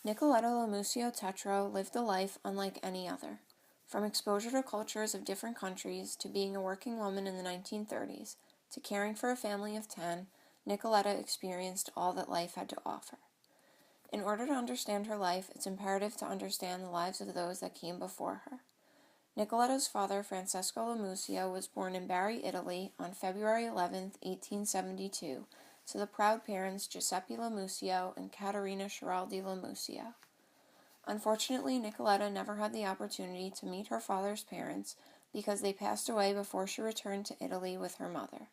Nicoletta Lamusio Tetro lived a life unlike any other. From exposure to cultures of different countries, to being a working woman in the 1930s, to caring for a family of 10, Nicoletta experienced all that life had to offer. In order to understand her life, it's imperative to understand the lives of those that came before her. Nicoletta's father, Francesco Lamusio, was born in Bari, Italy, on February 11, 1872, to the proud parents Giuseppe Lamusio and Caterina Schiraldi Lamusio. Unfortunately, Nicoletta never had the opportunity to meet her father's parents because they passed away before she returned to Italy with her mother.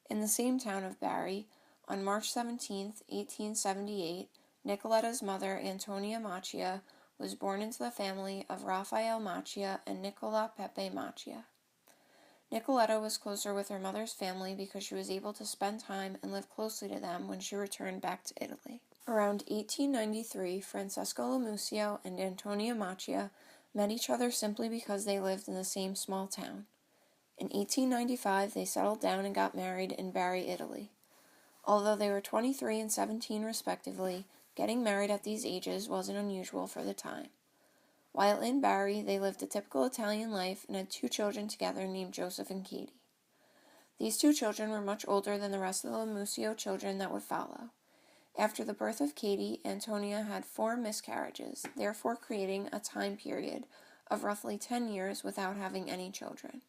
In the same town of Bari, on March 17, 1878, Nicoletta's mother, Antonia Macchia, was born into the family of Raphael Macchia and Nicola Pepe Macchia. Nicoletta was closer with her mother's family because she was able to spend time and live closely to them when she returned back to Italy. Around 1893, Francesco Lamusio and Antonia Macchia met each other simply because they lived in the same small town. In 1895, they settled down and got married in Bari, Italy. Although they were 23 and 17 respectively, getting married at these ages wasn't unusual for the time. While in Bari, they lived a typical Italian life and had 2 children together named Joseph and Katie. These 2 children were much older than the rest of the Lamusio children that would follow. After the birth of Katie, Antonia had 4 miscarriages, therefore creating a time period of roughly 10 years without having any children.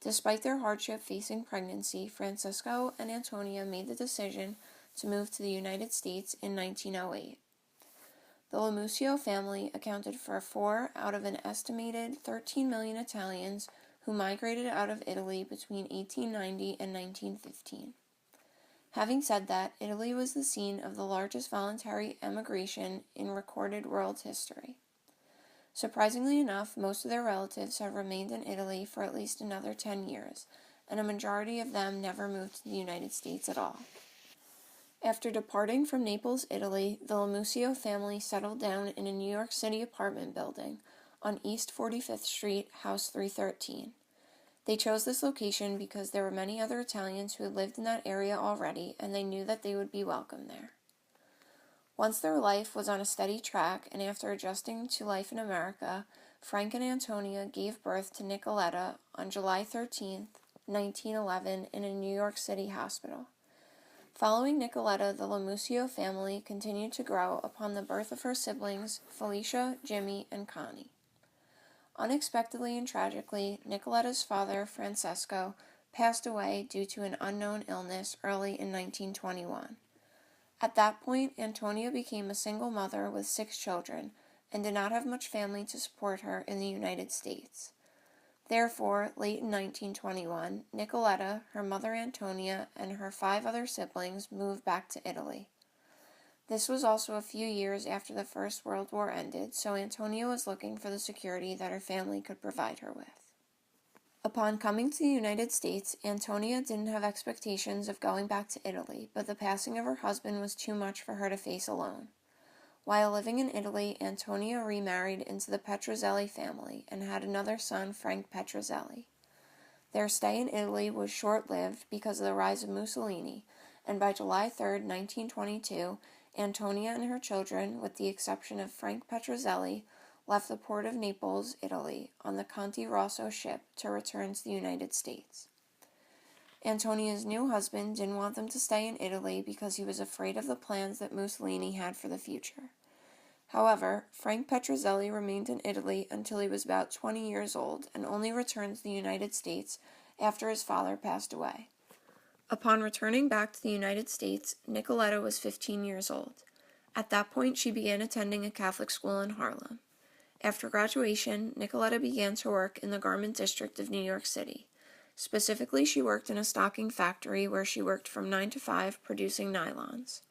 Despite their hardship facing pregnancy, Francesco and Antonia made the decision to move to the United States in 1908. The Lamusio family accounted for 4 out of an estimated 13 million Italians who migrated out of Italy between 1890 and 1915. Having said that, Italy was the scene of the largest voluntary emigration in recorded world history. Surprisingly enough, most of their relatives have remained in Italy for at least another 10 years, and a majority of them never moved to the United States at all. After departing from Naples, Italy, the Lamusio family settled down in a New York City apartment building on East 45th Street, House 313. They chose this location because there were many other Italians who had lived in that area already, and they knew that they would be welcome there. Once their life was on a steady track, and after adjusting to life in America, Frank and Antonia gave birth to Nicoletta on July 13, 1911, in a New York City hospital. Following Nicoletta, the Lamusio family continued to grow upon the birth of her siblings, Felicia, Jimmy, and Connie. Unexpectedly and tragically, Nicoletta's father, Francesco, passed away due to an unknown illness early in 1921. At that point, Antonia became a single mother with 6 children and did not have much family to support her in the United States. Therefore, late in 1921, Nicoletta, her mother Antonia, and her 5 other siblings moved back to Italy. This was also a few years after the First World War ended, so Antonia was looking for the security that her family could provide her with. Upon coming to the United States, Antonia didn't have expectations of going back to Italy, but the passing of her husband was too much for her to face alone. While living in Italy, Antonia remarried into the Petrozelli family and had another son, Frank Petrozelli. Their stay in Italy was short-lived because of the rise of Mussolini, and by July 3, 1922, Antonia and her children, with the exception of Frank Petrozelli, left the port of Naples, Italy, on the Conte Rosso ship to return to the United States. Antonia's new husband didn't want them to stay in Italy because he was afraid of the plans that Mussolini had for the future. However, Frank Petrozelli remained in Italy until he was about 20 years old and only returned to the United States after his father passed away. Upon returning back to the United States, Nicoletta was 15 years old. At that point, she began attending a Catholic school in Harlem. After graduation, Nicoletta began to work in the garment district of New York City. Specifically, she worked in a stocking factory where she worked from 9 to 5 producing nylons.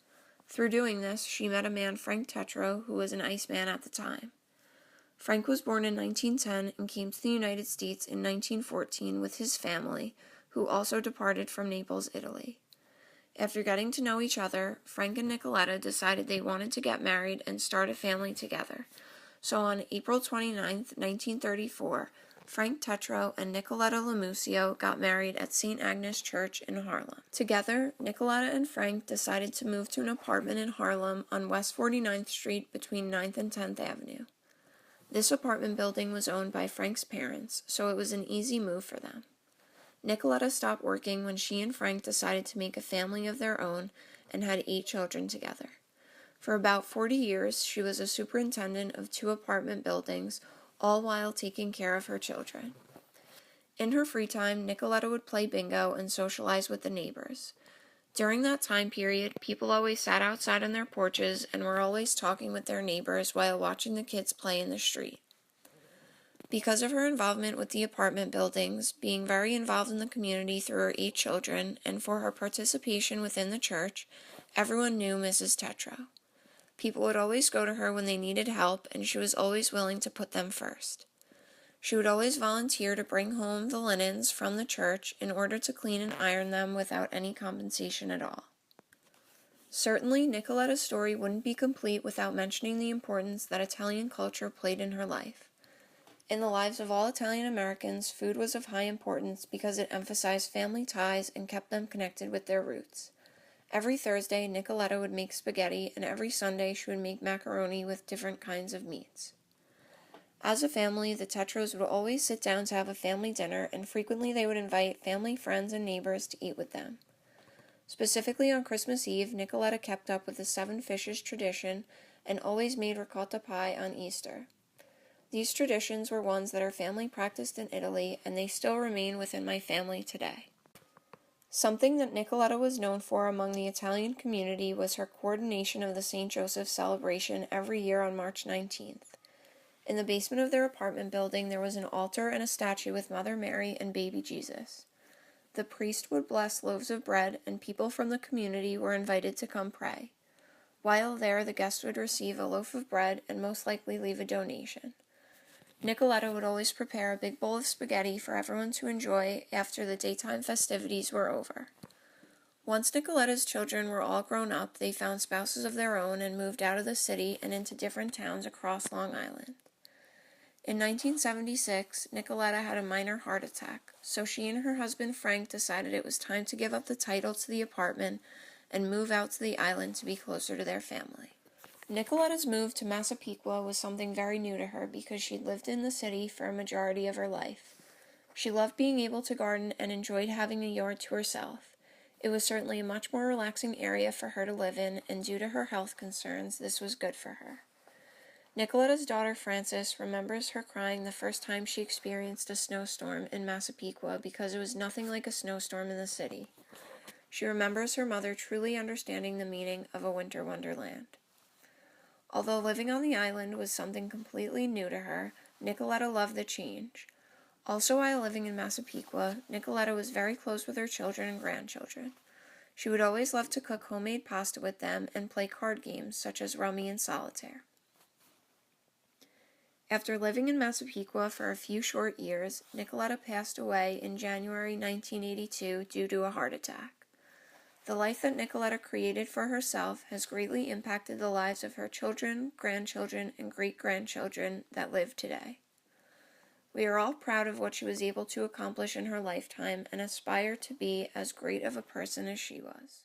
Through doing this, she met a man, Frank Tetro, who was an iceman at the time. Frank was born in 1910 and came to the United States in 1914 with his family, who also departed from Naples, Italy. After getting to know each other, Frank and Nicoletta decided they wanted to get married and start a family together. So on April 29, 1934, Frank Tetro and Nicoletta Lamusio got married at St. Agnes Church in Harlem. Together, Nicoletta and Frank decided to move to an apartment in Harlem on West 49th Street between 9th and 10th Avenue. This apartment building was owned by Frank's parents, so it was an easy move for them. Nicoletta stopped working when she and Frank decided to make a family of their own and had 8 children together. For about 40 years, she was a superintendent of 2 apartment buildings, all while taking care of her children. In her free time, Nicoletta would play bingo and socialize with the neighbors. During that time period, people always sat outside on their porches and were always talking with their neighbors while watching the kids play in the street. Because of her involvement with the apartment buildings, being very involved in the community through her 8 children, and for her participation within the church, everyone knew Mrs. Tetro. People would always go to her when they needed help, and she was always willing to put them first. She would always volunteer to bring home the linens from the church in order to clean and iron them without any compensation at all. Certainly, Nicoletta's story wouldn't be complete without mentioning the importance that Italian culture played in her life. In the lives of all Italian Americans, food was of high importance because it emphasized family ties and kept them connected with their roots. Every Thursday, Nicoletta would make spaghetti, and every Sunday she would make macaroni with different kinds of meats. As a family, the Tetros would always sit down to have a family dinner, and frequently they would invite family, friends, and neighbors to eat with them. Specifically on Christmas Eve, Nicoletta kept up with the 7 fishes tradition and always made ricotta pie on Easter. These traditions were ones that our family practiced in Italy, and they still remain within my family today. Something that Nicoletta was known for among the Italian community was her coordination of the St. Joseph celebration every year on March 19th. In the basement of their apartment building, there was an altar and a statue with Mother Mary and baby Jesus. The priest would bless loaves of bread, and people from the community were invited to come pray. While there, the guests would receive a loaf of bread and most likely leave a donation. Nicoletta would always prepare a big bowl of spaghetti for everyone to enjoy after the daytime festivities were over. Once Nicoletta's children were all grown up, they found spouses of their own and moved out of the city and into different towns across Long Island. In 1976, Nicoletta had a minor heart attack, so she and her husband Frank decided it was time to give up the title to the apartment and move out to the island to be closer to their family. Nicoletta's move to Massapequa was something very new to her because she'd lived in the city for a majority of her life. She loved being able to garden and enjoyed having a yard to herself. It was certainly a much more relaxing area for her to live in, and due to her health concerns, this was good for her. Nicoletta's daughter Frances remembers her crying the first time she experienced a snowstorm in Massapequa because it was nothing like a snowstorm in the city. She remembers her mother truly understanding the meaning of a winter wonderland. Although living on the island was something completely new to her, Nicoletta loved the change. Also, while living in Massapequa, Nicoletta was very close with her children and grandchildren. She would always love to cook homemade pasta with them and play card games such as rummy and solitaire. After living in Massapequa for a few short years, Nicoletta passed away in January 1982 due to a heart attack. The life that Nicoletta created for herself has greatly impacted the lives of her children, grandchildren, and great-grandchildren that live today. We are all proud of what she was able to accomplish in her lifetime and aspire to be as great of a person as she was.